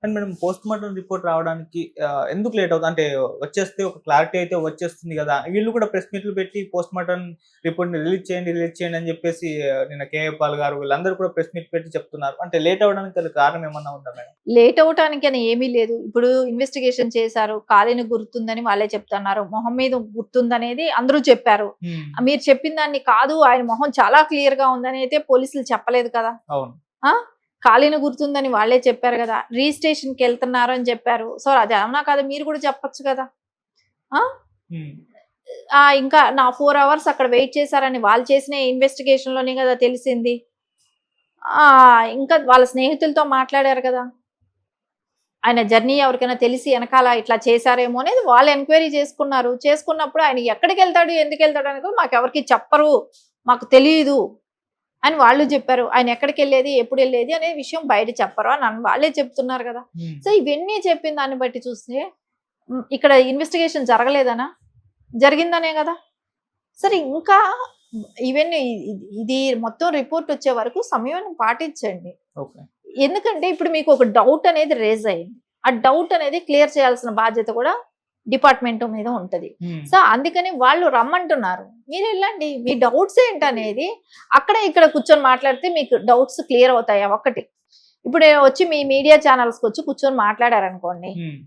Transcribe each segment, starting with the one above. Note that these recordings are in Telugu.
And madam post mortem report రావడానికి ఎందుకు లేట్ అవుతుంది? అంటే వచ్చేస్తే ఒక క్లారిటీ అయితే వచ్చేస్తుంది గదా! వీళ్ళు కూడా ప్రెస్ మీట్లు పెట్టి పోస్ట్ మార్టం రిపోర్ట్‌ని రిలీజ్ చేయండి అని జెప్పేసి నిన్న కేఏ పాల్ గారు వీళ్ళందరూ కూడా ప్రెస్ మీట్ పెట్టి చెప్తున్నారు. అంటే లేట్ అవ్వడానికి గల కారణం ఏమన్నా ఉందా మేడం? లేట్ అవ్వటానికని ఏమీ లేదు. ఇప్పుడు ఇన్వెస్టిగేషన్ చేశారు. కాలిన గుర్తుందని వాళ్ళే చెప్తున్నారు. మొహం మీద గుర్తుందనేది అందరూ చెప్పారు. హ్మ్. మీరు చెప్పిన దాన్ని కాదు ఆయన మొహం చాలా క్లియర్‌గా ఉందని అయితే పోలీసులు చెప్పలేదు కదా! అవును. ఆ! కాలిన గుర్తుందని వాళ్ళే చెప్పారు గదా! రిజిస్ట్రేషన్‌కెళ్తున్నారు అని చెప్పారు. సో, అది అవునా కాదా మీరు కూడా చెప్పొచ్చు కదా! ఆ! హ్మ్. ఇంకా నా 4 అవర్స్ అక్కడ వెయిట్ చేశారని వాళ్ళు చేసిన ఇన్వెస్టిగేషన్‌లోనే గదా తెలిసింది. ఇంకా వాళ్ళ స్నేహితులతో మాట్లాడారు కదా! ఆయన జర్నీ ఎవరికైనా తెలిసి ఎనకాల ఇట్లా చేశారేమో అనేది వాళ్ళు ఎంక్వైరీ చేసుకున్నారు. చేసుకున్నప్పుడు ఆయన ఎక్కడికెళ్తాడు, ఎందుకెళ్తాడు అనేది కూడా మాకెవరికీ చెప్పరు. మాకు తెలీదు అని వాళ్ళు చెప్పారు. ఆయన ఎక్కడికెళ్ళేది, ఎప్పుడెళ్ళేది అనే విషయం బయట చెప్పరు అని వాళ్ళే చెప్తున్నారు కదా! హ్మ్. సో, ఇవన్నీ చెప్పిన దాన్ని బట్టి చూస్తే ఇక్కడ ఇన్వెస్టిగేషన్ జరగలేదనా? జరిగిందనే కదా! సరే ఇంకా ఇవన్నీ ఇది మొత్తం రిపోర్ట్ వచ్చే వరకు సమయం పాటించండి. ఓకే. ఎందుకంటే ఇప్పుడు మీకు ఒక డౌట్ అనేది రేజ్ అయింది. ఆ డౌట్ అనేది క్లియర్ చేయాల్సిన బాధ్యత కూడా డిపార్ట్మెంట్ మీద ఉంటది. హ్మ్. సో, అందుకని వాళ్ళు రమ్మంటున్నారు. మీరెళ్ళండి. మీ డౌట్స్ ఏంటనేది అక్కడ ఇక్కడ కూర్చొని మాట్లాడితే మీకు డౌట్స్ క్లియర్ అవుతాయా? ఒకటి. ఇప్పుడు వచ్చి మీ మీడియా ఛానల్స్‌కొచ్చి కూర్చొని మాట్లాడారనుకోండి. హ్మ్.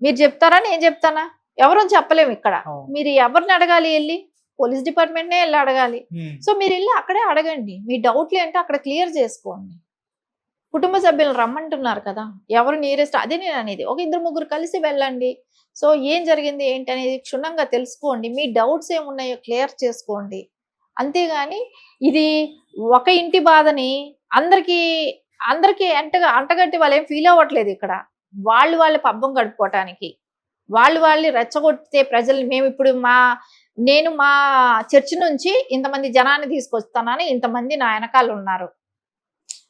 మీరు చెప్తారా? నేను చెప్తానా? ఎవరం చెప్పలేము ఇక్కడ. అవును. మీరు ఎవరిని అడగాలి ఎళ్లి? పోలీస్ డిపార్ట్మెంట్‌నే ఎళ్లి అడగాలి. హ్మ్. సో, మీరెళ్లి అక్కడే అడగండి. మీ డౌట్‌లు ఏంటో అక్కడ క్లియర్ చేసుకోండి. కుటుంబ సభ్యులను రమ్మంటున్నారు కదా! ఎవరు నియరెస్ట్ అదే నేననేది. ఒక ఇద్దరు ముగ్గురు కలిసి వెళ్ళండి. సో, ఏం జరిగింది ఏంటనేది క్షుణ్ణంగా తెలుసుకోండి. మీ డౌట్స్ ఏమున్నాయో క్లియర్ చేసుకోండి. అంతేగాని ఇది ఒక ఇంటి బాధని అందరికీ, అందరికీ అంటగట్టి వాళ్ళేం ఫీల్ అవ్వట్లేదు ఇక్కడ. వాళ్ళ పబ్బం గడుపుకోవటానికి. వాళ్ళని రెచ్చగొడితే ప్రజల్ని మేమిప్పుడు నేను మా చర్చి నుంచి ఇంతమంది జనాన్ని తీసుకొస్తానని ఇంతమంది నా ఎనకాలున్నారు.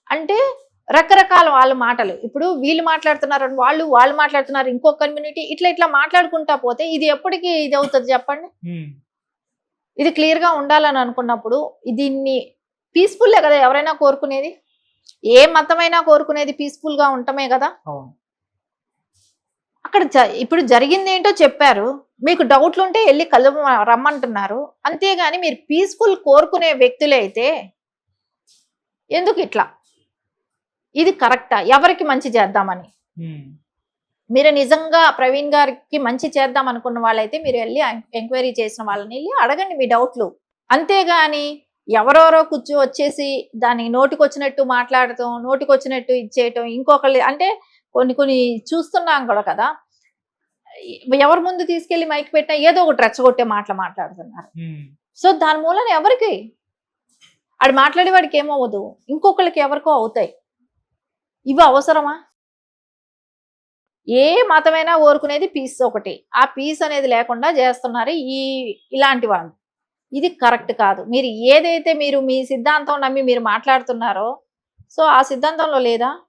అంటే రకరకాల వాళ్ళ మాటలు. ఇప్పుడు వీళ్ళు మాట్లాడుతున్నారు, వాళ్ళు మాట్లాడుతున్నారు. ఇంకో కమ్యూనిటీ ఇట్లా మాట్లాడుకుంటా పోతే ఇది ఎప్పటికి ఇది అవుతది చెప్పండి? హ్మ్. ఇది క్లియర్‌గా ఉండాలని అనుకున్నప్పుడు దీన్ని పీస్‌ఫుల్లే కదా ఎవరైనా కోరుకునేది. ఏ మతమైనా కోరుకునేది పీస్‌ఫుల్‌గా ఉండటమే కదా! అవును. అక్కడ ఇప్పుడు జరిగిందేంటో చెప్పారు. మీకు డౌట్‌లుంటే ఎళ్లి రమ్మంటున్నారు. అంతేగాని మీరు పీస్‌ఫుల్ కోరుకునే వ్యక్తులే అయితే ఎందుకిట్లా? ఇది కరెక్టా? ఎవరికి మంచి చేద్దామని. హ్మ్. మీరు నిజంగా ప్రవీణ్ గారికి మంచి చేద్దాం అనుకున్న వాళ్ళైతే మీరు ఎళ్లి ఎంక్వైరీ చేసిన వాళ్ళని ఎళ్లి అడగండి మీ డౌట్‌లు. అంతేగాని ఎవరెవరో వచ్చేసి దాన్ని నోటికొచ్చినట్టు మాట్లాడటం, నోటికొచ్చినట్టు ఇచ్చేయటం, ఇంకొకళ్ళు అంటే కొన్ని చూస్తున్నాం కూడా కదా! ఎవరి ముందు తీసుకెళ్ళి మైక్ పెట్టినా ఏదో ఒకటి రెచ్చగొట్టే మాటలు మాట్లాడుతున్నారు. హ్మ్. సో, దాని మూలాన ఎవరికి? ఆడు మాట్లాడే వాడికి ఏమవ్వదు. ఇంకొకళ్ళకి ఎవరికో అవుతాయి. ఇవి అవసరమా? ఏ మతమైనా కోరుకునేది పీస్ ఒకటి. ఆ పీస్ అనేది లేకుండా చేస్తున్నారు ఇలాంటి వాళ్ళు. ఇది కరెక్ట్ కాదు. మీరు ఏదైతే మీ సిద్ధాంతం నమ్మి మీరు మాట్లాడుతున్నారో, సో, ఆ సిద్ధాంతంలో లేదా?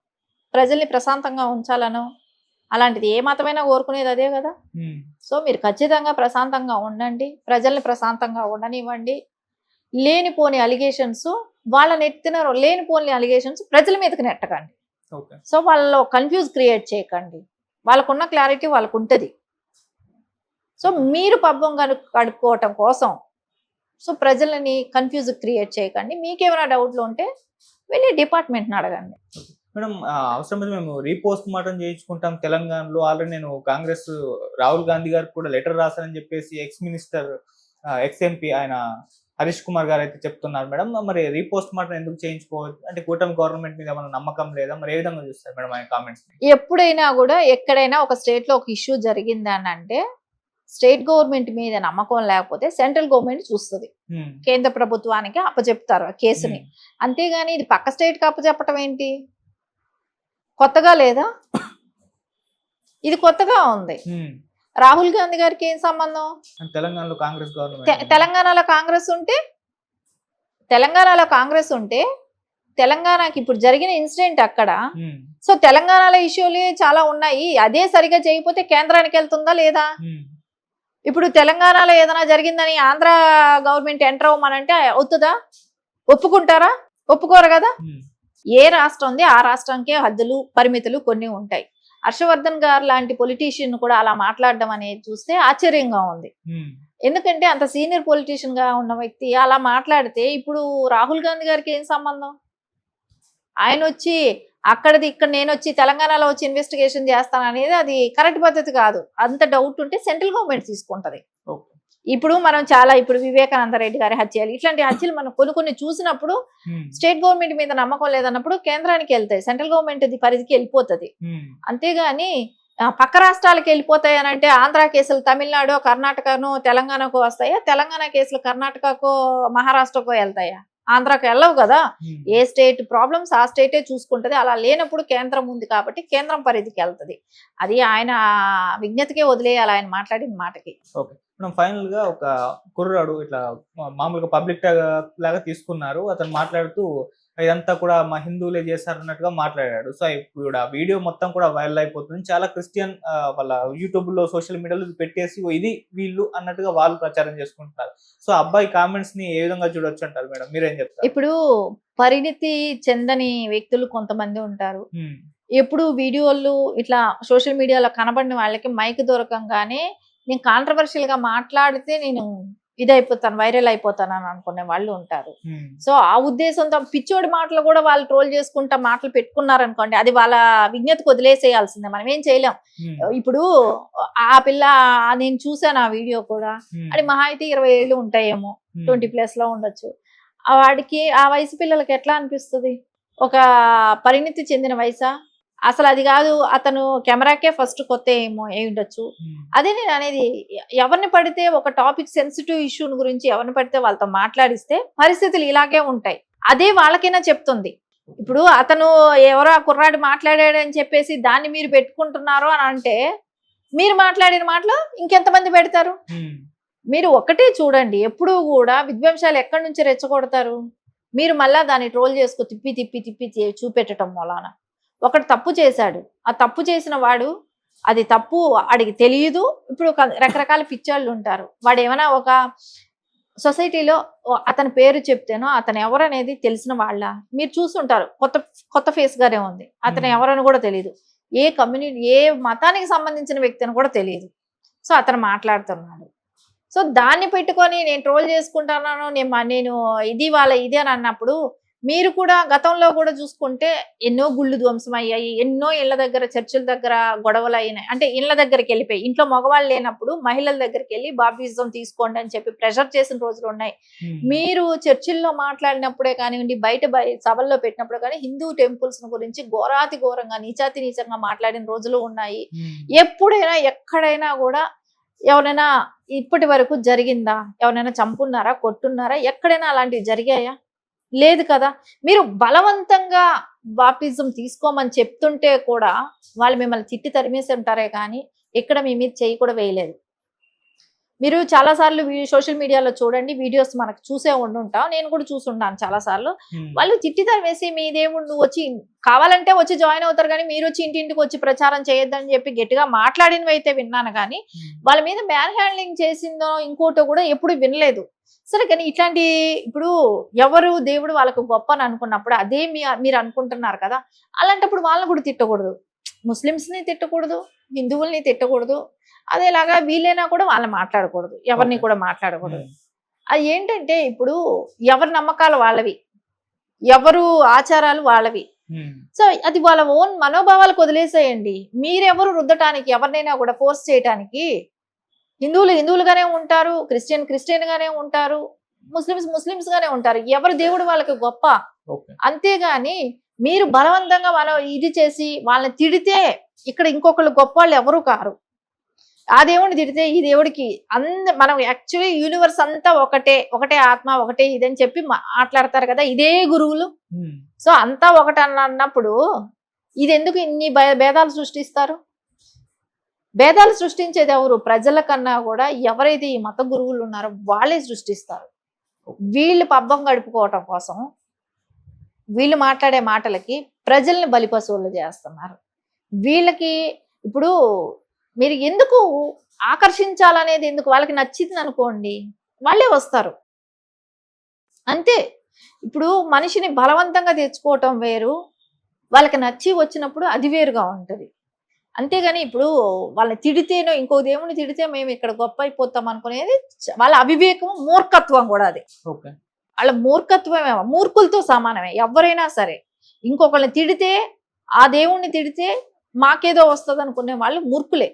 ప్రజల్ని ప్రశాంతంగా ఉంచాలనో, అలాంటిది ఏ మతమైనా కోరుకునేది అదే గదా! హ్మ్. సో, మీరు ఖచ్చితంగా ప్రశాంతంగా ఉండండి. ప్రజల్ని ప్రశాంతంగా ఉండనివ్వండి. లేనిపోని అలిగేషన్స్ వాళ్ళ నెత్తిన లేనిపోని అలిగేషన్స్ ప్రజల మీదకి నెట్టకండి. ఓకే. సో, వాళ్ళలో కన్‌ఫ్యూజ్ క్రియేట్ చేయకండి. వాళ్ళకున్న క్లారిటీ వాళ్ళకుంటది. సో, మీరు పబ్బం గడుపుకోవటం కోసం సో, ప్రజలని కన్‌ఫ్యూజ్ క్రియేట్ చేయకండి. మీకేమైనా డౌట్‌లు ఉంటే వెళ్లి డిపార్ట్‌మెంట్‌ని అడగండి. మేడం అవసరమైతే మేము రీపోస్ట్ మార్టం చేయించుకుంటాం తెలంగాణలో. ఆల్రెడీ నేను కాంగ్రెస్ రాహుల్ గాంధీ గారికి కూడా లెటర్ రాసానని చెప్పేసి ఎక్స్ మినిస్టర్ ఎక్స్ ఎంపీ ఆయన హరీష్ కుమార్ గారైతే చెప్తున్నారు మేడం. మరి రీపోస్ట్ మార్టం ఎందుకు చేయించుకోవద్దు? అంటే కూటమి గవర్నమెంట్ మీద ఏమన్నా నమ్మకం లేదా? మరి ఏ విధంగా చూస్తారు మేడం ఆయన కామెంట్స్‌ని? ఎప్పుడైనా గూడా ఎక్కడైనా ఒక స్టేట్‌లో ఒక ఇష్యూ జరిగిందనంటే స్టేట్ గవర్నమెంట్ మీద నమ్మకం లేకపోతే సెంట్రల్ గవర్నమెంట్ చూస్తది. హ్మ్. కేంద్ర ప్రభుత్వానికి అప్పజెప్తారు ఆ కేసుని. హ్మ్. అంతేగాని ఇది పక్క స్టేట్‌కి అప్పజెప్పటం ఏంటి? కొత్తగా లేదా? ఇది కొత్తగా ఉంది. హ్మ్. రాహుల్ గాంధీ గారికి ఏం సంబంధం? తెలంగాణలో కాంగ్రెస్ గవర్నమెంట్ ఉంది. తెలంగాణలో కాంగ్రెస్ ఉంటే తెలంగాణకి ఇప్పుడు జరిగిన ఇన్సిడెంట్ అక్కడ. హ్మ్. సో, తెలంగాణలో ఇష్యూలు చాలా ఉన్నాయి. అదే సరిగ్గా చేయకపోతే కేంద్రానికి వెళ్తుందా లేదా? హ్మ్. ఇప్పుడు తెలంగాణలో ఏదైనా జరిగిందని ఆంధ్ర గవర్నమెంట్ ఎంటర్ అవ్వమనంటే అవుతదా? ఒప్పుకుంటారా? ఒప్పుకోరు గదా! హ్మ్. ఏ రాష్ట్రం ఉంది ఆ రాష్ట్రానికే హద్దులు, పరిమితులు కొన్ని ఉంటాయి. హర్షవర్ధన్ గారు లాంటి పొలిటీషియన్ కూడా అలా మాట్లాడడం అనేది చూస్తే ఆశ్చర్యంగా ఉంది. ఎందుకంటే అంత సీనియర్ పొలిటీషియన్ గా ఉన్న వ్యక్తి అలా మాట్లాడితే ఇప్పుడు రాహుల్ గాంధీ గారికి ఏం సంబంధం? ఆయన వచ్చి అక్కడిది ఇక్కడ నేను వచ్చి తెలంగాణలో వచ్చి ఇన్వెస్టిగేషన్ చేస్తాను అనేది అది కరెక్ట్ పద్ధతి కాదు. అంత డౌట్ ఉంటే సెంట్రల్ గవర్నమెంట్ తీసుకుంటది. ఇప్పుడు మనం చాలా ఇప్పుడు వివేకానంద రెడ్డి గారి హత్యలు ఇట్లాంటి హత్యలు మనం కొన్ని చూసినప్పుడు స్టేట్ గవర్నమెంట్ మీద నమ్మకం లేదన్నప్పుడు కేంద్రానికి వెళ్తాయి, సెంట్రల్ గవర్నమెంట్ పరిధికి వెళ్ళిపోతుంది. అంతేగాని పక్క రాష్ట్రాలకు వెళ్ళిపోతాయి అని అంటే ఆంధ్ర కేసులు తమిళనాడు కర్ణాటకను తెలంగాణకు వస్తాయా, తెలంగాణ కేసులు కర్ణాటకకు మహారాష్ట్రకు వెళ్తాయా? ఆంధ్రాకు వెళ్ళవు కదా. ఏ స్టేట్ ప్రాబ్లమ్స్ ఆ స్టేటే చూసుకుంటది. అలా లేనప్పుడు కేంద్రం ఉంది కాబట్టి కేంద్రం పరిధికి వెళ్తది. అది ఆయన విజ్ఞతకే వదిలేయాలి ఆయన మాట్లాడిన మాటకి. మనం ఫైనల్ గా ఒక కుర్రాడు ఇట్లా మామూలుగా పబ్లిక్ లాగా తీసుకున్నారు. అతను మాట్లాడుతూ ఇదంతా కూడా మా హిందువులే చేశారు అన్నట్టుగా మాట్లాడాడు. సో ఇప్పుడు ఆ వీడియో మొత్తం కూడా వైరల్ అయిపోతుంది. చాలా క్రిస్టియన్ వాళ్ళ యూట్యూబ్ లో సోషల్ మీడియాలో పెట్టేసి ఇది వీళ్ళు అన్నట్టుగా వాళ్ళు ప్రచారం చేసుకుంటున్నారు. సో అబ్బాయి కామెంట్స్ ని ఏ విధంగా చూడొచ్చు అంటారు మేడం, మీరేం చెప్తారు? ఇప్పుడు పరిణితి చెందని వ్యక్తులు కొంతమంది ఉంటారు. ఎప్పుడు వీడియోలు ఇట్లా సోషల్ మీడియాలో కనబడిన వాళ్ళకి మైక్ దొరకంగానే నేను కాంట్రవర్షియల్ గా మాట్లాడితే నేను ఇదైపోతాను, వైరల్ అయిపోతాను అని అనుకునే వాళ్ళు ఉంటారు. సో ఆ ఉద్దేశంతో పిచ్చోడి మాటలు కూడా వాళ్ళు ట్రోల్ చేసుకుంటా మాటలు పెట్టుకున్నారనుకోండి, అది వాళ్ళ విజ్ఞతకు వదిలేసేయాల్సిందే, మనం ఏం చేయలేం. ఇప్పుడు ఆ పిల్ల నేను చూసాను ఆ వీడియో కూడా, అది మహా అయితే 20 ఏళ్ళు ఉంటాయేమో, 20+ లో ఉండొచ్చు. వాడికి ఆ వయసు పిల్లలకి ఎట్లా అనిపిస్తుంది? ఒక పరిణితి చెందిన వయసా? అసలు అది కాదు, అతను కెమెరాకే ఫస్ట్ కొత్త ఏమో అయి ఉండొచ్చు. అదే నేను అనేది, ఎవరిని పడితే ఒక టాపిక్ సెన్సిటివ్ ఇష్యూ గురించి ఎవరిని పడితే వాళ్ళతో మాట్లాడిస్తే పరిస్థితులు ఇలాగే ఉంటాయి. అదే వాళ్ళకైనా చెప్తుంది. ఇప్పుడు అతను ఎవరో ఆ కుర్రాడు మాట్లాడాడని చెప్పేసి దాన్ని మీరు పెట్టుకుంటున్నారు అని అంటే, మీరు మాట్లాడిన మాటలు ఇంకెంతమంది పెడతారు? మీరు ఒకటే చూడండి, ఎప్పుడు కూడా విధ్వంసాలు ఎక్కడి నుంచి రెచ్చగొడతారు? మీరు మళ్ళా దాన్ని ట్రోల్ చేసుకో తిప్పి తిప్పి తిప్పి చూపెట్టడం మూలాన. ఒకటి తప్పు చేశాడు, ఆ తప్పు చేసిన వాడు అది తప్పు వాడికి తెలియదు. ఇప్పుడు రకరకాల పిచ్చోళ్ళు ఉంటారు. వాడు ఏమైనా ఒక సొసైటీలో అతని పేరు చెప్తేనో అతను ఎవరనేది తెలిసిన వాళ్ళ మీరు చూస్తుంటారు. కొత్త ఫేస్ గానే ఉంది, అతను ఎవరని కూడా తెలియదు. ఏ కమ్యూనిటీ ఏ మతానికి సంబంధించిన వ్యక్తి అని కూడా తెలియదు. సో అతను మాట్లాడుతున్నాడు. సో దాన్ని పెట్టుకొని నేను ట్రోల్ చేసుకుంటున్నాను, నేను ఇది వాళ్ళ ఇది అని అన్నప్పుడు, మీరు కూడా గతంలో కూడా చూసుకుంటే ఎన్నో గుళ్ళు ధ్వంసం అయ్యాయి, ఎన్నో ఇళ్ల దగ్గర చర్చిల దగ్గర గొడవలు అయినాయి. అంటే ఇళ్ల దగ్గరికి వెళ్ళిపోయి, ఇంట్లో మగవాళ్ళు లేనప్పుడు మహిళల దగ్గరికి వెళ్ళి బాప్టిజం తీసుకోండి అని చెప్పి ప్రెషర్ చేసిన రోజులు ఉన్నాయి. మీరు చర్చిల్లో మాట్లాడినప్పుడే కానివ్వండి, బయట సభల్లో పెట్టినప్పుడు కానీ హిందూ టెంపుల్స్ గురించి ఘోరాతి ఘోరంగా నీచాతి నీచంగా మాట్లాడిన రోజులు ఉన్నాయి. ఎప్పుడైనా ఎక్కడైనా కూడా ఎవరైనా ఇప్పటి వరకు జరిగిందా? ఎవరైనా చంపున్నారా, కొట్టున్నారా? ఎక్కడైనా అలాంటివి జరిగాయా? లేదు కదా. మీరు బలవంతంగా బాప్టిజం తీసుకోమని చెప్తుంటే కూడా వాళ్ళు మిమ్మల్ని తిట్టి తరిమేసి ఉంటారే కానీ ఇక్కడ మీ మీద చెయ్యి కూడా వేయలేదు. మీరు చాలాసార్లు సోషల్ మీడియాలో చూడండి, వీడియోస్ మనకు చూసే ఉండుంటాం, నేను కూడా చూసుంటాను చాలాసార్లు. వాళ్ళు తిట్టి తరిమేసి మీ దేవుడు నువ్వు వచ్చి కావాలంటే వచ్చి జాయిన్ అవుతారు కానీ మీరు వచ్చి ఇంటింటికి వచ్చి ప్రచారం చేయొద్దని చెప్పి గట్టిగా మాట్లాడినవి అయితే విన్నాను కానీ వాళ్ళ మీద మ్యాన్ హ్యాండ్లింగ్ చేసిందో ఇంకోటో కూడా ఎప్పుడు వినలేదు. సరే కానీ ఇట్లాంటి ఇప్పుడు ఎవరు దేవుడు వాళ్ళకు గొప్ప అని అనుకున్నప్పుడు అదే మీరు అనుకుంటున్నారు కదా, అలాంటప్పుడు వాళ్ళని కూడా తిట్టకూడదు, ముస్లిమ్స్ని తిట్టకూడదు, హిందువుల్ని తిట్టకూడదు, అదేలాగా వీళ్ళైనా కూడా వాళ్ళని మాట్లాడకూడదు, ఎవరిని కూడా మాట్లాడకూడదు. అది ఏంటంటే ఇప్పుడు ఎవరి నమ్మకాలు వాళ్ళవి, ఎవరు ఆచారాలు వాళ్ళవి. సో అది వాళ్ళ ఓన్ మనోభావాలకు వదిలేసేయండి. మీరెవరు రుద్దటానికి, ఎవరినైనా కూడా ఫోర్స్ చేయటానికి? హిందువులు హిందువులుగానే ఉంటారు, క్రిస్టియన్ గానే ఉంటారు, ముస్లిమ్స్ గానే ఉంటారు. ఎవరు దేవుడు వాళ్ళకి గొప్ప. అంతేగాని మీరు బలవంతంగా మనం ఇది చేసి వాళ్ళని తిడితే ఇక్కడ ఇంకొకళ్ళు గొప్ప వాళ్ళు ఎవరు కారు. ఆ దేవుడిని తిడితే ఈ దేవుడికి మనం యాక్చువల్లీ యూనివర్స్ అంతా ఒకటే ఆత్మ, ఒకటే ఇదని చెప్పి మాట్లాడతారు కదా ఇదే గురువులు. సో అంతా ఒకటి అన్నప్పుడు ఇది ఎందుకు ఇన్ని భేదాలు సృష్టిస్తారు? భేదాలు సృష్టించేది ఎవరు? ప్రజల కన్నా కూడా ఎవరైతే ఈ మత గురువులు ఉన్నారో వాళ్ళే సృష్టిస్తారు. వీళ్ళు పబ్బం గడుపుకోవటం కోసం వీళ్ళు మాట్లాడే మాటలకి ప్రజల్ని బలిపశువులు చేస్తున్నారు. వీళ్ళకి ఇప్పుడు మీరు ఎందుకు ఆకర్షించాలనేది ఎందుకు? వాళ్ళకి నచ్చింది అనుకోండి వాళ్ళే వస్తారు అంతే. ఇప్పుడు మనిషిని బలవంతంగా తెచ్చుకోవటం వేరు, వాళ్ళకి నచ్చి వచ్చినప్పుడు అది వేరుగా ఉంటుంది. అంతేగాని ఇప్పుడు వాళ్ళని తిడితేనో ఇంకో దేవుని తిడితే మేము ఇక్కడ గొప్ప అయిపోతాం అనుకునేది వాళ్ళ అవివేకం, మూర్ఖత్వం కూడా అది. ఓకే. వాళ్ళ మూర్ఖత్వమే, మూర్ఖులతో సమానమే ఎవరైనా సరే. ఇంకొకళ్ళని తిడితే, ఆ దేవుణ్ణి తిడితే మాకేదో వస్తుంది అనుకునే వాళ్ళు మూర్ఖులే.